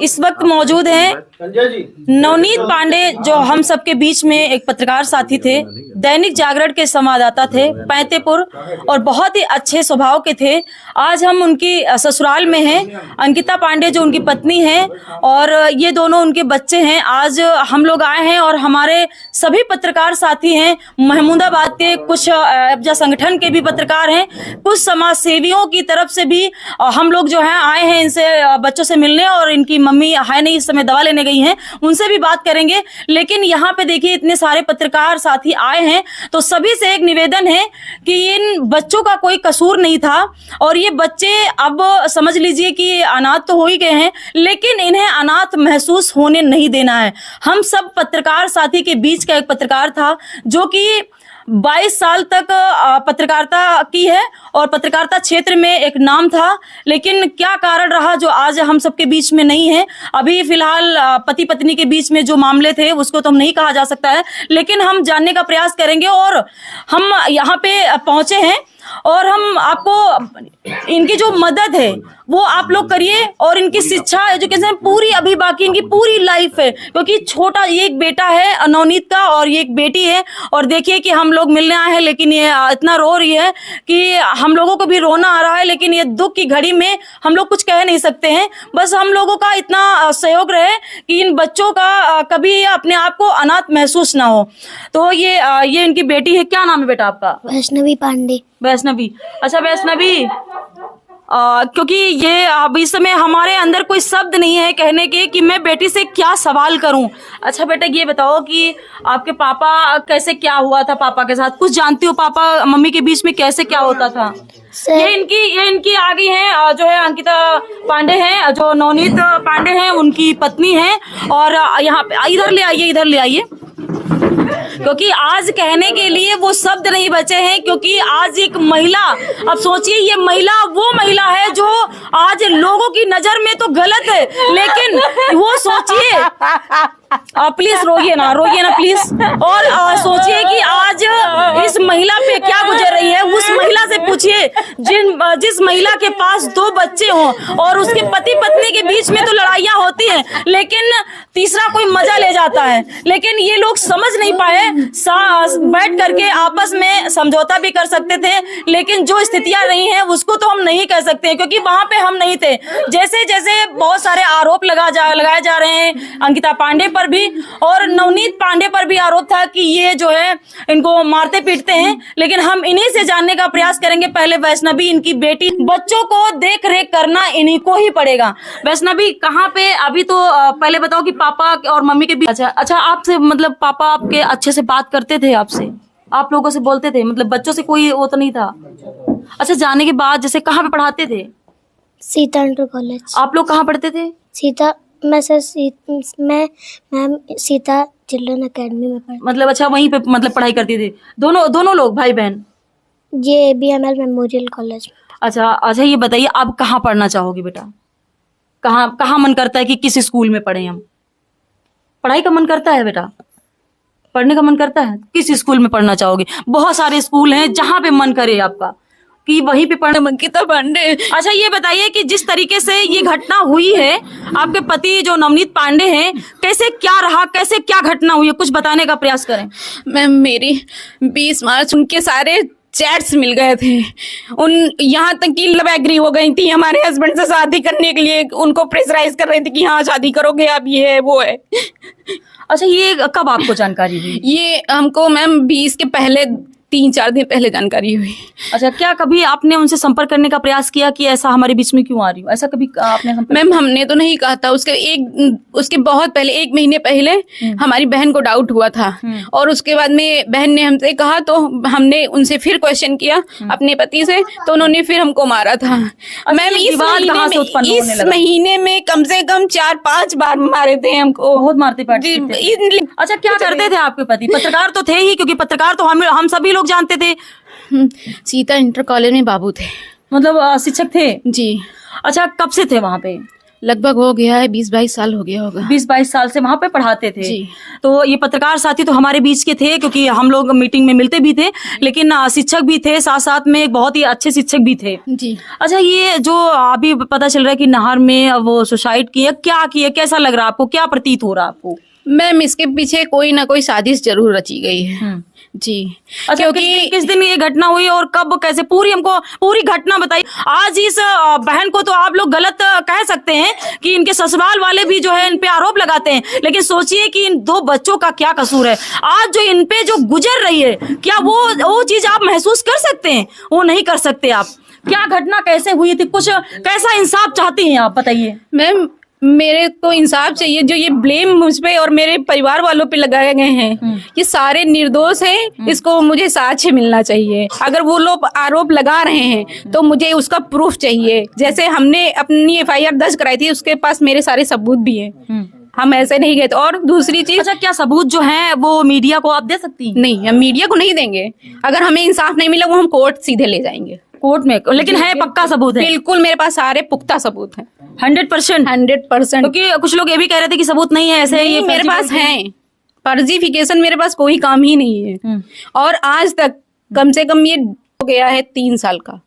इस वक्त मौजूद हैं नवनीत पांडे, जो हम सबके बीच में एक पत्रकार साथी थे, दैनिक जागरण के संवाददाता थे, पैंतेपुर, और बहुत ही अच्छे स्वभाव के थे। आज हम उनकी ससुराल में हैं। अंकिता पांडे जो उनकी पत्नी हैं और ये दोनों उनके बच्चे हैं। आज हम लोग आए हैं और हमारे सभी पत्रकार साथी हैं, महमूदाबाद के कुछ संगठन के भी पत्रकार हैं, कुछ समाज सेवियों की तरफ से भी हम लोग जो है आए हैं इनसे बच्चों से मिलने, और इनकी मम्मी है नहीं, इस समय दवा लेने गई हैं, उनसे भी बात करेंगे। लेकिन यहाँ पे देखिए इतने सारे पत्रकार साथी आए हैं, तो सभी से एक निवेदन है कि इन बच्चों का कोई कसूर नहीं था, और ये बच्चे अब समझ लीजिए कि अनाथ तो हो ही गए हैं, लेकिन इन्हें अनाथ महसूस होने नहीं देना है। हम सब पत्रकार साथी के बीच का एक पत्रकार था जो कि 22 साल तक पत्रकारिता की है और पत्रकारिता क्षेत्र में एक नाम था, लेकिन क्या कारण रहा जो आज हम सबके बीच में नहीं है। अभी फिलहाल पति पत्नी के बीच में जो मामले थे उसको तो हम नहीं कहा जा सकता है, लेकिन हम जानने का प्रयास करेंगे। और हम यहाँ पे पहुंचे हैं और हम आपको इनकी जो मदद है वो आप लोग करिए, और इनकी शिक्षा एजुकेशन पूरी अभी बाकी इनकी पूरी लाइफ है, क्योंकि छोटा ये एक बेटा है नवनीत का और ये एक बेटी है। और देखिए कि हम लोग मिलने आए हैं, लेकिन ये इतना रो रही है कि हम लोगों को भी रोना आ रहा है, लेकिन ये दुख की घड़ी में हम लोग कुछ कह नहीं सकते हैं। बस हम लोगों का इतना सहयोग रहे कि इन बच्चों का कभी अपने आप को अनाथ महसूस ना हो। तो ये इनकी बेटी है। क्या नाम है बेटा आपका? वैष्णवी पांडे। वैष्णवी, अच्छा वैष्णवी, क्योंकि ये अब इस समय हमारे अंदर कोई शब्द नहीं है कहने के कि मैं बेटी से क्या सवाल करूं। अच्छा बेटा ये बताओ कि आपके पापा कैसे, क्या हुआ था पापा के साथ? कुछ जानती हो पापा मम्मी के बीच में कैसे क्या होता था? ये इनकी आ गई है जो है अंकिता पांडे हैं, जो नवनीत पांडे हैं उनकी पत्नी है। और यहाँ पे इधर ले आइए, क्योंकि आज कहने के लिए वो शब्द नहीं बचे हैं, क्योंकि आज एक महिला, अब सोचिए ये महिला वो महिला है जो आज लोगों की नजर में तो गलत है, लेकिन वो सोचिए, प्लीज रोइए ना प्लीज। और सोचिए कि आज इस महिला पे क्या गुजर रही है। उस महिला से पूछिए जिस महिला के पास 2 बच्चे हों और उसके पति पत्नी के बीच में तो लड़ाइयाँ होती हैं, लेकिन तीसरा कोई मजा ले जाता है। लेकिन ये लोग समझ नहीं पाए, बैठ करके आपस में समझौता भी कर सकते थे, लेकिन जो स्थितियां रही हैं उसको तो हम नहीं कह सकते, क्योंकि वहां पे हम नहीं थे। जैसे जैसे बहुत सारे आरोप लगाए जा रहे हैं अंकिता पांडे पर भी, और नवनीत पांडे पर भी आरोप था कि ये जो है इनको मारते पीटते हैं, लेकिन हम इन्हीं से जानने का प्रयास करेंगे। पहले वैष्णवी, इनकी बेटी, बच्चों को देख रेख करना इन्हीं को ही पड़ेगा। वैष्णवी कहाँ पे अभी तो पहले बताओ कि पापा और मम्मी के बीच, अच्छा आपसे मतलब पापा आपके अच्छे से बात करते थे, आपसे आप लोगों से बोलते थे, मतलब बच्चों से कोई वो तो नहीं था? अच्छा जाने के बाद जैसे कहाँ पे पढ़ाते थे? Sita inter college. आप लोग कहाँ पढ़ते थे? मैं सीता चिल्ड्रन अकेडमी में पढ़ती। मतलब अच्छा वहीं पे मतलब पढ़ाई करती थी दोनों लोग भाई बहन? ये ABML मेमोरियल कॉलेज। अच्छा ये बताइए आप कहाँ पढ़ना चाहोगे बेटा? कहाँ मन करता है कि किस स्कूल में पढ़े हम? पढ़ाई का मन करता है बेटा, पढ़ने का मन करता है, किस स्कूल में पढ़ना चाहोगे? बहुत सारे स्कूल हैं जहाँ पे मन करे आपका कि वहीं पे पढ़ने। अंकिता पांडे, अच्छा ये बताइए कि जिस तरीके से ये घटना हुई है, आपके पति जो नवनीत पांडे हैं, कैसे क्या रहा, कैसे क्या घटना हुई है, कुछ बताने का प्रयास करें। मैम मेरी 20 मार्च उनके सारे चैट्स मिल गए थे, यहाँ तक कि लव एग्री हो गई थी हमारे हस्बैंड से शादी करने के लिए, उनको प्रेशराइज कर रही थी कि हाँ शादी करोगे अब, ये है वो है। अच्छा ये कब आपको जानकारी हुई? ये हमको मैम 20 के पहले 3-4 दिन पहले जानकारी हुई। अच्छा क्या कभी आपने उनसे संपर्क करने का प्रयास किया कि ऐसा हमारे बीच में क्यों आ रही हो, ऐसा कभी आपने? मैम हमने तो नहीं कहा था, उसके बहुत पहले 1 महीने पहले हमारी बहन को डाउट हुआ था, और उसके बाद में बहन ने हमसे कहा, तो हमने उनसे फिर क्वेश्चन किया अपने पति से, तो उन्होंने फिर हमको मारा था। मैम इस महीने में कम से कम 4-5 बार मारे थे हमको, बहुत मारते पीटते। अच्छा क्या करते थे आपके पति? पत्रकार तो थे ही, क्योंकि पत्रकार तो हम सभी लोग जानते थे। सीता इंटर कॉलेज में बाबू थे, मतलब शिक्षक थे जी। अच्छा कब से थे वहाँ पे? लगभग हो गया है 20-22 साल हो गया होगा। 20-22 साल से वहां पे पढ़ाते थे जी। तो ये पत्रकार साथी तो हमारे बीच के थे, क्योंकि हम लोग मीटिंग में मिलते भी थे, लेकिन शिक्षक भी थे, साथ साथ में एक बहुत ही अच्छे शिक्षक भी थे। जी। अच्छा, ये जो अभी पता चल रहा है कि नहर में वो सुसाइड किया, क्या किया, कैसा लग रहा है आपको, क्या प्रतीत हो रहा है आपको? मैम, इसके पीछे कोई ना कोई साजिश जरूर रची गई है। जी। अच्छा, क्योंकि किस दिन ये घटना हुई और कब, कैसे, हमको पूरी घटना बताइए। आज इस बहन को तो आप लोग गलत कह सकते हैं कि इनके ससुराल वाले भी जो है इन पे आरोप लगाते हैं, लेकिन सोचिए कि इन 2 बच्चों का क्या कसूर है। आज जो इन पे जो गुजर रही है, क्या वो चीज आप महसूस कर सकते हैं? वो नहीं कर सकते आप। क्या घटना कैसे हुई थी, कुछ कैसा इंसाफ चाहती हैं आप, बताइए। मैम, मेरे को इंसाफ चाहिए। जो ये ब्लेम मुझ पे और मेरे परिवार वालों पे लगाए गए हैं, ये सारे निर्दोष हैं। इसको मुझे साक्ष्य मिलना चाहिए। अगर वो लोग आरोप लगा रहे हैं तो मुझे उसका प्रूफ चाहिए। जैसे हमने अपनी FIR दर्ज कराई थी, उसके पास मेरे सारे सबूत भी हैं। हम ऐसे नहीं गए थे। और दूसरी चीज, अच्छा, क्या सबूत जो है वो मीडिया को आप दे सकती हैं? नहीं, हम मीडिया को नहीं देंगे। अगर हमें इंसाफ नहीं मिला, वो हम कोर्ट सीधे ले जाएंगे, कोर्ट में। लेकिन है पक्का सबूत है? बिल्कुल, मेरे पास सारे पुख्ता सबूत हैं। 100%? 100%। क्योंकि कुछ लोग ये भी कह रहे थे कि सबूत नहीं है, ऐसे ये मेरे पास है। फर्जीफिकेशन मेरे पास कोई काम ही नहीं है। और आज तक कम से कम ये हो गया है 3 साल का।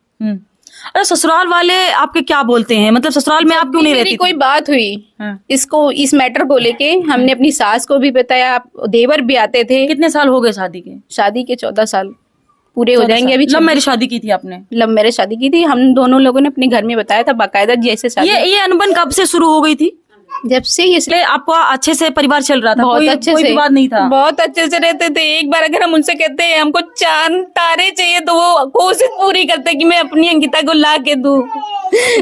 अरे, ससुराल वाले आपके क्या बोलते हैं? मतलब ससुराल में आप क्यों नहीं रहती? मेरी कोई बात हुई इस मैटर को लेके, हमने अपनी सास को भी बताया, देवर भी आते थे। कितने साल हो गए शादी के? शादी के 14 साल पूरे हो जाएंगे अभी। लव मैरिज शादी की थी आपने? लव मैरिज शादी की थी। हम दोनों लोगों ने अपने घर में बताया था बाकायदा, जैसे शादी। ये अनबन कब से शुरू हो गई थी? जब से ये आपका अच्छे से परिवार चल रहा था? बहुत अच्छे कोई से, विवाद नहीं था? बहुत अच्छे से रहते थे। एक बार अगर हम उनसे कहते हैं हमको चांद तारे चाहिए, तो वो कोशिश पूरी करते कि मैं अपनी अंकिता को ला के दूं।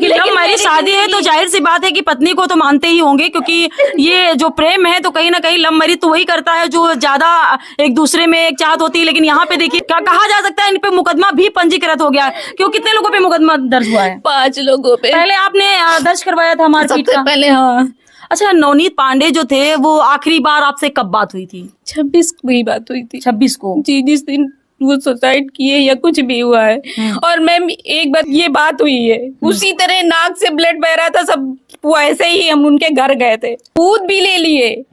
लव मैरिज शादी है तो जाहिर सी बात है कि पत्नी को तो मानते ही होंगे, क्योंकि ये जो प्रेम है तो कहीं ना कहीं लव मैरिज तो वही करता है जो ज्यादा एक दूसरे में एक चाहत होती है। लेकिन यहाँ पे देखिए, क्या कहा जा सकता है, इन पे मुकदमा भी पंजीकृत हो गया। क्यों, कितने लोगों पे मुकदमा दर्ज हुआ है? 5 लोगों पे। पहले आपने दर्ज करवाया था मारपीट का? पहले, हाँ। अच्छा, नवनीत पांडे जो थे वो आखिरी बार आपसे कब बात हुई थी? 26 को ही बात हुई थी। 26 को? जी, जिस दिन वो सुसाइड किए या कुछ भी हुआ है। और मैम, एक बार ये बात हुई है, उसी तरह नाक से ब्लड बह रहा था, सब वैसे ही हम उनके घर गए थे, दूध भी ले लिए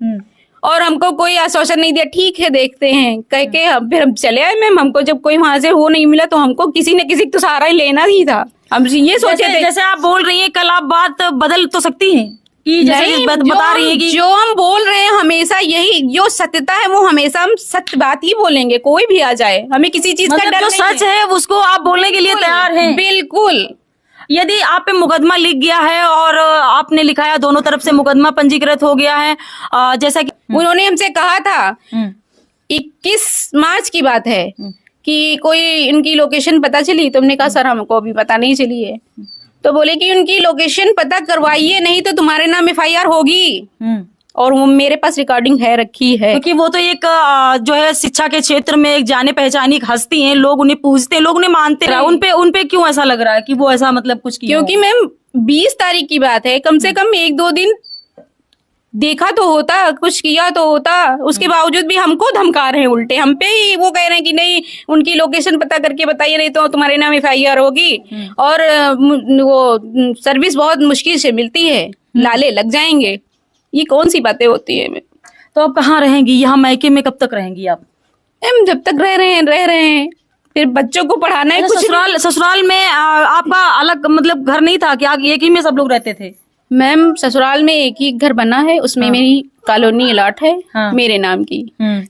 और हमको कोई आश्वासन नहीं दिया। ठीक है, देखते हैं कह के फिर हम चले आए। मैम, हमको जब कोई वहां से वो नहीं मिला तो हमको किसी न किसी तो सहारा ही लेना ही था। हम ये सोचे थे। जैसे आप बोल रही हैं, कल आप बात बदल तो सकती हैं कि जैसे बता रही है कि जो हम बोल रहे हैं हमेशा यही, जो सत्यता है वो हमेशा हम सत्य बात ही बोलेंगे, कोई भी आ जाए। हमें किसी चीज का डर जो सच है उसको आप बोलने के लिए तैयार हैं? बिल्कुल। यदि आप पे मुकदमा लिख गया है और आपने लिखाया, दोनों तरफ से मुकदमा पंजीकृत हो गया है, जैसा कि उन्होंने हमसे कहा था 21 मार्च की बात है कि कोई इनकी लोकेशन पता चली, तो हमने कहा सर हमको अभी पता नहीं चली है। तो बोले कि उनकी लोकेशन पता करवाइए, नहीं तो तुम्हारे नाम FIR होगी। और वो मेरे पास रिकॉर्डिंग है, रखी है। क्योंकि वो तो एक जो है शिक्षा के क्षेत्र में एक जाने पहचानी हस्ती हैं, लोग उन्हें पूछते हैं, लोग उन्हें मानते हैं। उनपे क्यों ऐसा लग रहा है कि वो ऐसा मतलब कुछ किया? क्योंकि मैम 20 तारीख की बात है, कम से कम 1-2 दिन देखा तो होता, कुछ किया तो होता। उसके बावजूद भी हमको धमका रहे हैं उल्टे, हम पे ही वो कह रहे हैं कि नहीं उनकी लोकेशन पता करके बताइए, नहीं तो तुम्हारे नाम FIR होगी। और वो सर्विस बहुत मुश्किल से मिलती है, लाले लग जाएंगे। ये कौन सी बातें होती है? तो आप कहाँ रहेंगी? यहाँ मायके में कब तक रहेंगी आप? हम जब तक रह रहे हैं। फिर बच्चों को पढ़ाना है। कुछ ससुराल में आपका अलग मतलब घर नहीं था क्या? एक ही में सब लोग रहते थे? मैम, ससुराल में एक ही घर बना है, उसमें मेरी कॉलोनी अलॉट है मेरे नाम की।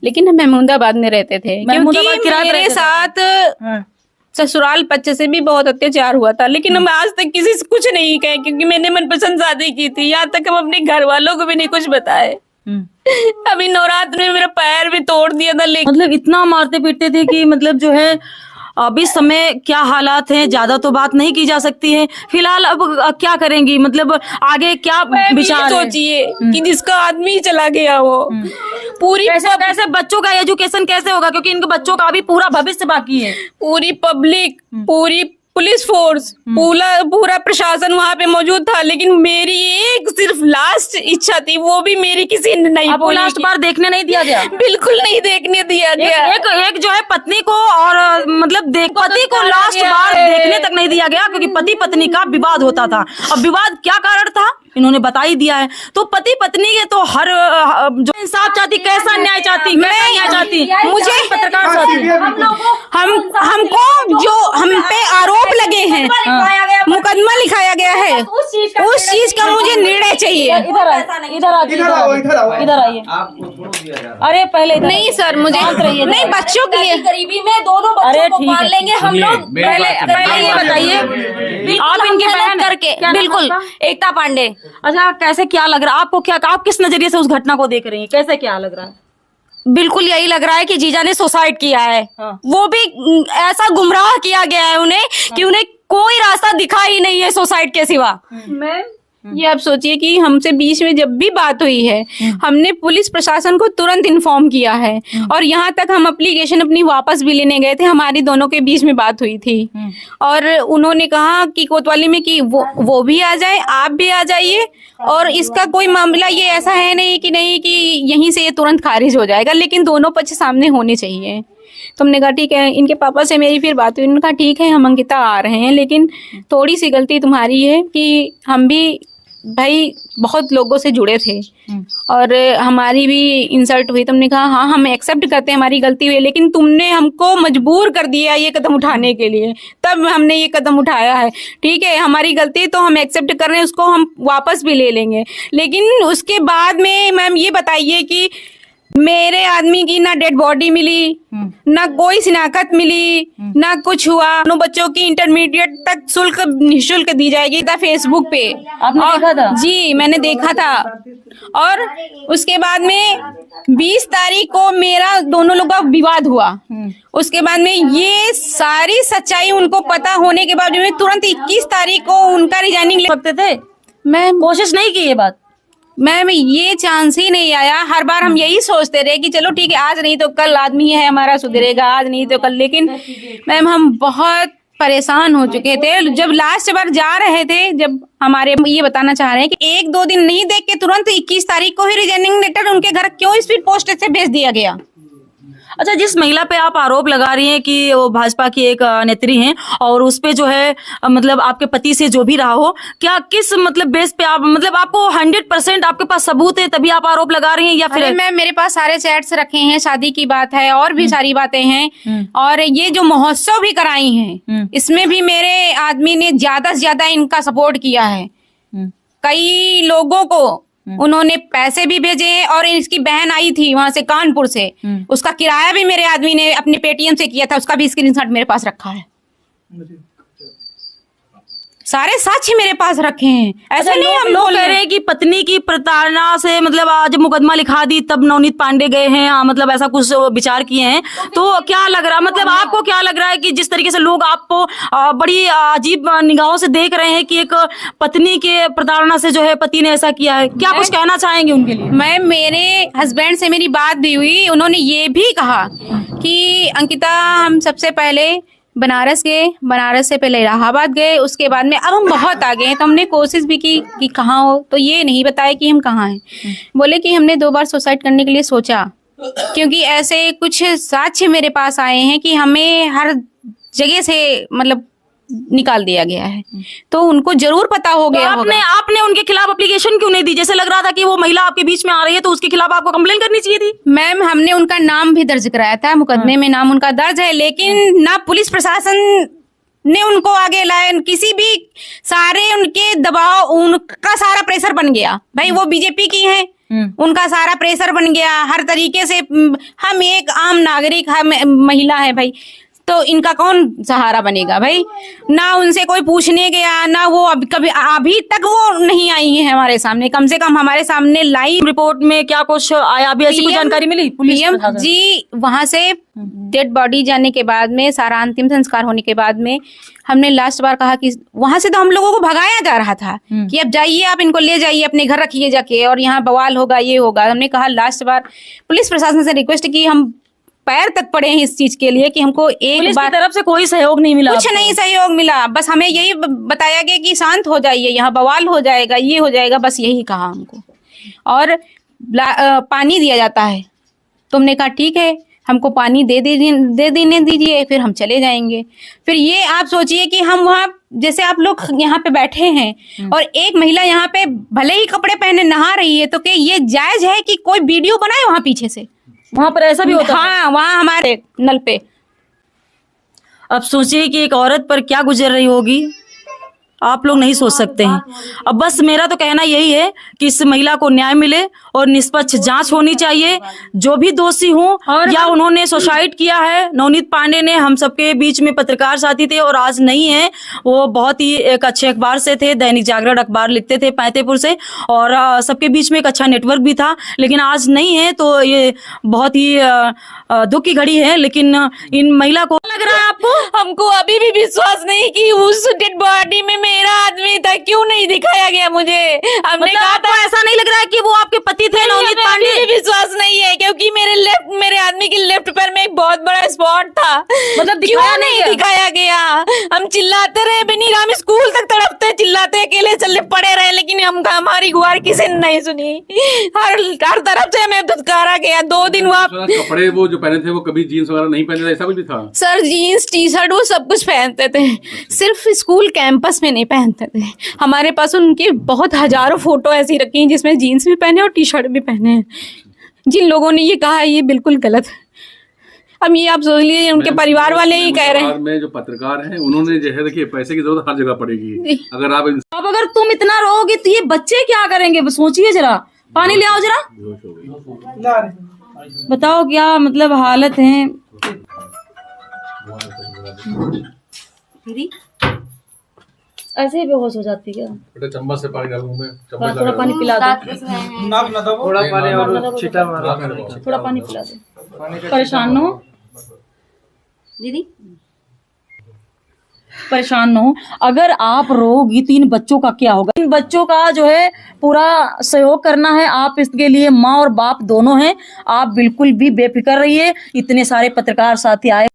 लेकिन हम महमूदाबाद में रहते थे, क्योंकि मेरे साथ ससुराल बच्चे से भी बहुत अत्याचार हुआ था। लेकिन हम आज तक किसी से कुछ नहीं कहे, क्योंकि मैंने मनपसंद शादी की थी। यहाँ तक हम अपने घर वालों को भी नहीं कुछ बताए। अभी नवरात्र में मेरा पैर भी तोड़ दिया था। लेकिन मतलब इतना मारते पीटते थे कि मतलब जो है अब इस समय क्या हालात हैं, ज्यादा तो बात नहीं की जा सकती है। फिलहाल अब क्या करेंगी, मतलब आगे क्या विचार सोचिए कि जिसका आदमी चला गया वो पूरी कैसे बच्चों का एजुकेशन कैसे होगा, क्योंकि इनके बच्चों का भी पूरा भविष्य बाकी है। पूरी पब्लिक, पूरी पुलिस फोर्स, पूरा प्रशासन वहाँ पे मौजूद था, लेकिन मेरी एक सिर्फ लास्ट इच्छा थी, वो भी मेरी किसी ने नहीं बोली। लास्ट बार देखने नहीं दिया गया? बिल्कुल नहीं देखने दिया गया। एक जो है पत्नी को और मतलब पति को लास्ट बार देखने तक नहीं दिया गया, क्योंकि पति पत्नी का विवाद होता था। अब विवाद क्या कारण था? इन्होंने बता ही दिया है। तो पति पत्नी के तो हर जो इंसाफ चाहती, कैसा न्याय चाहती, कैसा न्याय चाहती, मुझे पत्रकार साथी हमको जो हम पे आरोप लगे हैं, मुकदमा लिखाया गया है, उस चीज का मुझे निर्णय चाहिए। इधर आइए। अरे पहले नहीं सर, मुझे नहीं, बच्चों के लिए गरीबी में दोनों बच्चों को पाल लेंगे हम लोग। पहले ये बताइए, आप इनकी बहन करके बिल्कुल एकता पांडे। अच्छा, कैसे क्या लग रहा है आपको, क्या आप किस नजरिए से उस घटना को देख रही हैं, कैसे क्या लग रहा है? बिल्कुल यही लग रहा है कि जीजा ने सुसाइड किया है। हाँ। वो भी ऐसा गुमराह किया गया है उन्हें कि उन्हें कोई रास्ता दिखा ही नहीं है सुसाइड के सिवा। मैम ये आप सोचिए कि हमसे बीच में जब भी बात हुई है, हमने पुलिस प्रशासन को तुरंत इन्फॉर्म किया है, और यहाँ तक हम एप्लीकेशन अपनी वापस भी लेने गए थे। हमारी दोनों के बीच में बात हुई थी और उन्होंने कहा कि कोतवाली में कि वो भी आ जाए, आप भी आ जाइए, और इसका कोई मामला ये ऐसा है नहीं कि यहीं से ये तुरंत खारिज हो जाएगा, लेकिन दोनों पक्ष सामने होने चाहिए। तो हमने कहा ठीक है। इनके पापा से मेरी फिर बात हुई, उन्होंने कहा ठीक है हम अंकिता आ रहे हैं, लेकिन थोड़ी सी गलती तुम्हारी है कि हम भी भाई बहुत लोगों से जुड़े थे और हमारी भी इंसल्ट हुई। तुमने कहा हाँ हम एक्सेप्ट करते हैं हमारी गलती हुई, लेकिन तुमने हमको मजबूर कर दिया ये कदम उठाने के लिए, तब हमने ये कदम उठाया है। ठीक है हमारी गलती तो हम एक्सेप्ट कर रहे हैं, उसको हम वापस भी ले लेंगे, लेकिन उसके बाद में मैम ये बताइए कि मेरे आदमी की ना डेड बॉडी मिली, ना कोई शिनाख्त मिली, ना कुछ हुआ। दोनों बच्चों की इंटरमीडिएट तक शुल्क निःशुल्क दी जाएगी था फेसबुक पे। आपने देखा था? जी मैंने देखा था। और उसके बाद में 20 तारीख को मेरा दोनों लोगों का विवाद हुआ। उसके बाद में ये सारी सच्चाई उनको पता होने के बाद में तुरंत 21 तारीख को उनका रिजाइनिंग ले सकते थे। मैं कोशिश नहीं की ये बात, मैम ये चांस ही नहीं आया। हर बार हम यही सोचते रहे कि चलो ठीक है आज नहीं तो कल आदमी है हमारा सुधरेगा, आज नहीं तो कल, लेकिन मैम हम बहुत परेशान हो चुके थे। जब लास्ट बार जा रहे थे, जब हमारे ये बताना चाह रहे हैं कि 1-2 दिन नहीं देख के तुरंत 21 तारीख को ही रिजाइनिंग लेटर उनके घर क्यों स्पीड पोस्ट से भेज दिया गया। अच्छा, जिस महिला पे आप आरोप लगा रही हैं कि वो भाजपा की एक नेत्री हैं और उस पे जो है मतलब आपके पति से जो भी रहा हो, क्या किस मतलब बेस पे आप मतलब आपको 100% आपके पास सबूत है तभी आप आरोप लगा रही हैं या फिर? मैम मेरे पास सारे चैट्स रखे हैं, शादी की बात है और भी सारी बातें हैं, और ये जो महोत्सव भी कराई हैं इसमें भी मेरे आदमी ने ज्यादा से ज्यादा इनका सपोर्ट किया है। कई लोगों को उन्होंने पैसे भी भेजे हैं, और इसकी बहन आई थी वहां से कानपुर से, उसका किराया भी मेरे आदमी ने अपने पेटीएम से किया था, उसका भी स्क्रीनशॉट मेरे पास रखा है। सारे साक्ष्य मेरे पास रखे हैं। ऐसा नहीं हम लोग कह रहे हैं कि पत्नी की प्रताड़ना से मतलब आज मुकदमा लिखा दी तब नवनीत पांडे गए हैं, मतलब ऐसा कुछ विचार किए हैं। तो क्या लग रहा, मतलब आपको क्या लग रहा है कि जिस तरीके से लोग आपको बड़ी अजीब निगाहों से देख रहे हैं कि एक पत्नी के प्रताड़ना से जो है पति ने ऐसा किया है, क्या कुछ कहना चाहेंगे उनके लिए? मैं मेरे हस्बैंड से मेरी बात भी हुई, उन्होंने ये भी कहा कि अंकिता हम सबसे पहले बनारस गए, बनारस से पहले इलाहाबाद गए, उसके बाद में अब हम बहुत आगे हैं। तो हमने कोशिश भी की कि कहाँ हो, तो ये नहीं बताया कि हम कहाँ हैं। बोले कि हमने 2 बार सुसाइड करने के लिए सोचा, क्योंकि ऐसे कुछ साक्ष्य मेरे पास आए हैं कि हमें हर जगह से मतलब निकाल दिया गया है, तो उनको जरूर पता हो गया होगा। आपने उनके खिलाफ एप्लीकेशन क्यों नहीं दी? जैसे लग रहा था कि वो महिला आपके बीच में आ रही है तो उसके खिलाफ आपको कंप्लेन करनी चाहिए थी। मैम हमने उनका नाम भी दर्ज कराया था, मुकदमे में नाम उनका दर्ज है, लेकिन ना पुलिस प्रशासन ने उनको आगे लाया, किसी भी सारे उनके दबाव, उनका सारा प्रेशर बन गया। भाई वो बीजेपी की हैं, उनका सारा प्रेशर बन गया हर तरीके से। हम एक आम नागरिक, हम महिला है भाई, तो इनका कौन सहारा बनेगा भाई? ना उनसे कोई पूछने गया, ना वो अभी तक वो नहीं आई है हमारे सामने। कम से कम हमारे सामने लाइव रिपोर्ट में क्या कुछ आया, अभी ऐसी कोई जानकारी मिली? पीएम जी वहां से डेड बॉडी जाने के बाद में, सारा अंतिम संस्कार होने के बाद में, हमने लास्ट बार कहा कि वहां से तो हम लोगों को भगाया जा रहा था कि अब जाइए आप इनको ले जाइए अपने घर रखिए जाके, और यहाँ बवाल होगा ये होगा। हमने कहा लास्ट बार पुलिस प्रशासन से रिक्वेस्ट की, हम पैर तक पड़े हैं इस चीज के लिए कि हमको एक बार तरफ से कोई सहयोग नहीं मिला, कुछ नहीं सहयोग मिला। बस हमें यही बताया गया कि शांत हो जाइए, यहाँ बवाल हो जाएगा, ये हो जाएगा, बस यही कहा हमको। और पानी दिया जाता है, तुमने कहा ठीक है, हमको पानी दे देने दीजिए, फिर हम चले जाएंगे। फिर ये आप सोचिए कि हम वहाँ, जैसे आप लोग यहाँ पे बैठे हैं और एक महिला यहाँ पे भले ही कपड़े पहने नहा रही है, तो क्या ये जायज है कि कोई वीडियो बनाए वहाँ पीछे से? वहां पर ऐसा भी होता है? हाँ, वहाँ हमारे नल पे। अब सोचिए कि एक औरत पर क्या गुजर रही होगी, आप लोग नहीं सोच सकते हैं। अब बस मेरा तो कहना यही है कि इस महिला को न्याय मिले और निष्पक्ष जांच होनी चाहिए। जो भी दोषी हों या उन्होंने सुसाइड किया है, नवनीत पांडे ने हम सबके बीच में पत्रकार साथी थे और आज नहीं है। वो बहुत ही एक अच्छे अखबार से थे, दैनिक जागरण अखबार लिखते थे पैंतेपुर से, और सबके बीच में एक अच्छा नेटवर्क भी था, लेकिन आज नहीं है। तो ये बहुत ही दुख की घड़ी है। लेकिन इन महिला को लग रहा है आपको? हमको अभी भी विश्वास नहीं कि उस डेड बॉडी में मेरा आदमी था, क्यों नहीं दिखाया गया मुझे? हमने कहा था, ऐसा नहीं लग रहा है कि वो आपके पति थे नवनीत पांडे? अभी भी विश्वास नहीं है, क्योंकि मेरे आदमी के लेफ्ट पैर में एक बहुत बड़ा स्पॉट था। मतलब क्यों नहीं दिखाया गया? हम चिल्लाते रहे, बेनी राम स्कूल तक तड़पते चिल्लाते, अकेले चलने पड़े रहे, लेकिन हमारी गुहार किसी ने नहीं सुनी। हर तरफ से हमें धुतकारा गया। 2 दिन वहाँ कपड़े वो जो पहने थे वो कभी जीन्स वगैरह नहीं पहने थे, ऐसा कुछ भी था? सर जीन्स टी शर्ट वो सब कुछ पहनते थे, सिर्फ स्कूल कैंपस में नहीं पहनते थे। हमारे पास उनकी बहुत हजारों फोटो ऐसी रखी हैं जिसमें जीन्स भी पहने और टी शर्ट भी पहने हैं। जिन लोगों ने ये कहा है ये बिल्कुल गलत है। अब ये आप सोच लीजिए, उनके परिवार वाले ही कह रहे हैं। में जो पत्रकार हैं उन्होंने जो है, देखिए पैसे की जरूरत हर जगह पड़ेगी। अगर आप अब अगर तुम इतना रोओगे तो ये बच्चे क्या करेंगे? सोचिए जरा, पानी ले आओ जरा, बताओ क्या मतलब हालत है। ऐसे ही बेहोश हो जाती क्या? बेटा चम्मच से पानी डालो मुंह में, थोड़ा पानी पिला दो, थोड़ा पानी और छीटा मारो, थोड़ा पानी पिला दो। परेशान न हो दीदी, परेशान न हो। अगर आप रोगी तो इन बच्चों का क्या होगा? इन बच्चों का जो है पूरा सहयोग करना है। आप इसके लिए माँ और बाप दोनों हैं। आप बिल्कुल भी बेफिक्र रहिए। इतने सारे पत्रकार साथी आए